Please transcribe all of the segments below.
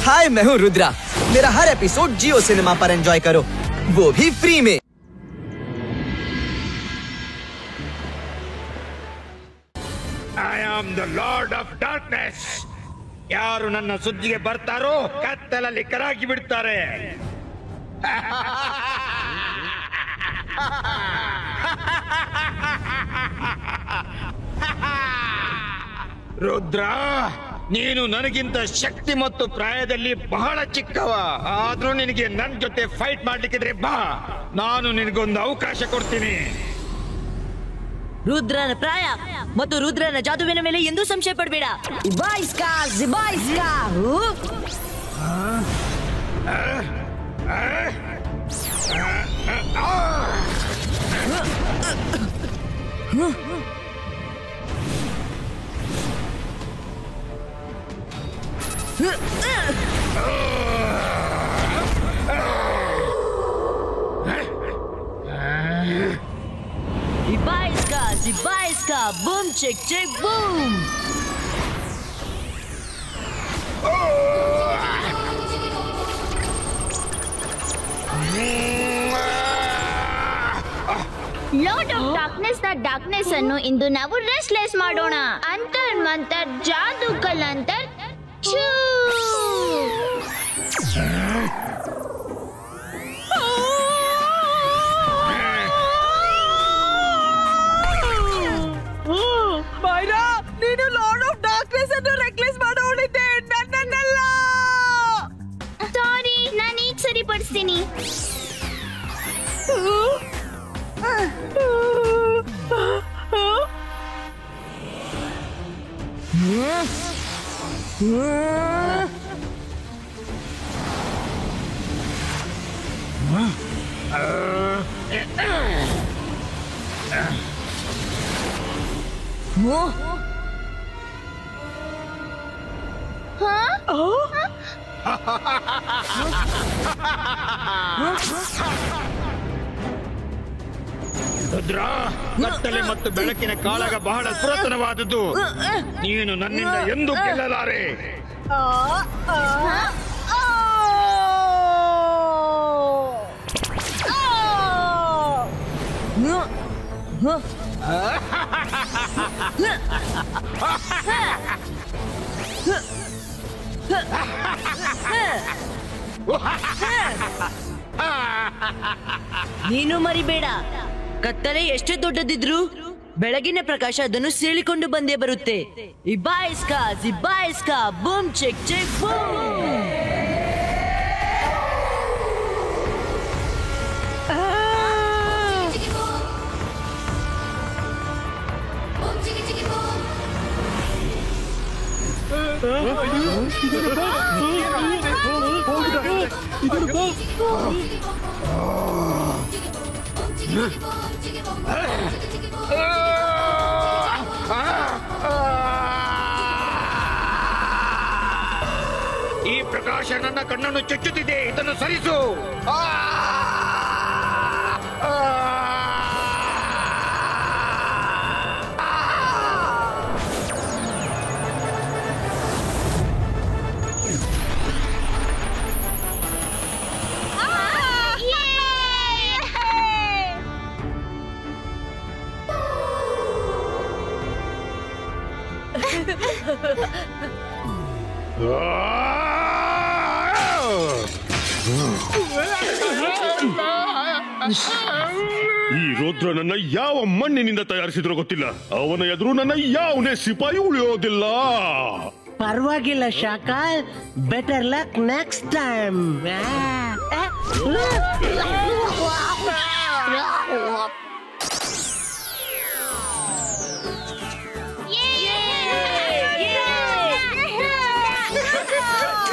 हाय, मैं हूँ रुद्रा। मेरा हर एपिसोड जियो सिनेमा पर एंजॉय करो, वो भी फ्री में। I am the Lord of Darkness. ಯಾರು ನನ್ನ ಸುದ್ದಿಗೆ ಬರ್ತಾರೋ ಕತ್ತಲಲ್ಲಿ ಕರಾಗಿ ಬಿಡ್ತಾರೆ. ರುದ್ರ, ನೀನು ನನಗಿಂತ ಶಕ್ತಿ ಮತ್ತು ಪ್ರಾಯದಲ್ಲಿ ಬಹಳ ಚಿಕ್ಕವ. ಆದ್ರೂ ನಿನಗೆ ನನ್ನ ಜೊತೆ ಫೈಟ್ ಮಾಡ್ಲಿಕ್ಕಿದ್ರೆ ಬಾ, ನಾನು ನಿನಗೊಂದು ಅವಕಾಶ ಕೊಡ್ತೀನಿ. ರುದ್ರನ ಪ್ರಾಯ ಮತ್ತು ರುದ್ರನ ಜಾದುವಿನ ಮೇಲೆ ಎಂದೂ ಸಂಶಯ ಪಡಬೇಡ. Zibaiska, boom, chick, chick, boom. Lord of darkness ನ ಡಾರ್ಕ್ನೆಸ್ ಅನ್ನು ಇಂದು ನಾವು ರೆಸ್ಟ್ಲೆಸ್ ಮಾಡೋಣ. ಅಂತರ್ ಮಂತರ್ ಜಾದೂ ಕಲಂತರ್ ಛೂ. ಮೈರಾ, ನೀನು ಲಾರ್ಡ್ ಆಫ್ ಡಾರ್ಕ್ನೆಸ್ ಅನ್ನು ರೆಕ್ಲೆಸ್ ಮಾಡೋಳಿದ್ದೆ, ನನ್ನನ್ನಲ್ಲ. ಸಾರಿ, ನಾನು ಈಗ ಸರಿಪಡಿಸ್ತೀನಿ. ರುದ್ರ, ಕತ್ತಲೆ ಮತ್ತು ಬೆಳಕಿನ ಕಾಳಗ ಬಹಳ ಪುರಾತನವಾದದ್ದು. ನೀನು ನನ್ನಿಂದ ಎಂದೂ ಗೆಲ್ಲಲಾರೆ. ನೀನು ಮರಿಬೇಡ, ಕತ್ತಲೆ ಎಷ್ಟೇ ದೊಡ್ಡದಿದ್ರು ಬೆಳಗಿನ ಪ್ರಕಾಶ ಅದನ್ನು ಸೀಳಿಕೊಂಡು ಬಂದೇ ಬರುತ್ತೆ. ಇಬಾಯಿಸ್ಕಾ ಜಿಬಾಯಿಸ್ಕಾ ಬೂಮ್ ಚೆಕ್ ಚೆಕ್ ಬೂಮ್. ಈ ಪ್ರಕಾಶ ನನ್ನ ಕಣ್ಣನ್ನು ಚುಚ್ಚುತ್ತಿದೆ, ಇದನ್ನು ಸರಿಸು. ಈ ರುದ್ರನನ್ನ ಯಾವ ಮಣ್ಣಿನಿಂದ ತಯಾರಿಸಿದ್ರೋ ಗೊತ್ತಿಲ್ಲ. ಅವನ ಎದುರು ನನ್ನ ಯಾವುದೇ ಸಿಪಾಯಿ ಉಳಿಯೋದಿಲ್ಲ. ಪರವಾಗಿಲ್ಲ Shakaal, better luck next time.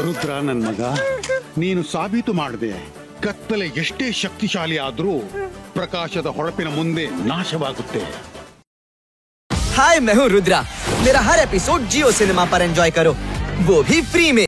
Rudra, ನನ್ ಮಗ, ನೀನು ಸಾಬೀತು ಮಾಡಿದೆ, ಕತ್ತಲೆ ಎಷ್ಟೇ ಶಕ್ತಿಶಾಲಿ ಆದ್ರೂ ಪ್ರಕಾಶದ ಹೊಳಪಿನ ಮುಂದೆ ನಾಶವಾಗುತ್ತೆ. हाय, मैं हूँ रुद्रा। मेरा हर एपिसोड जियो सिनेमा पर एंजॉय करो, वो भी फ्री में।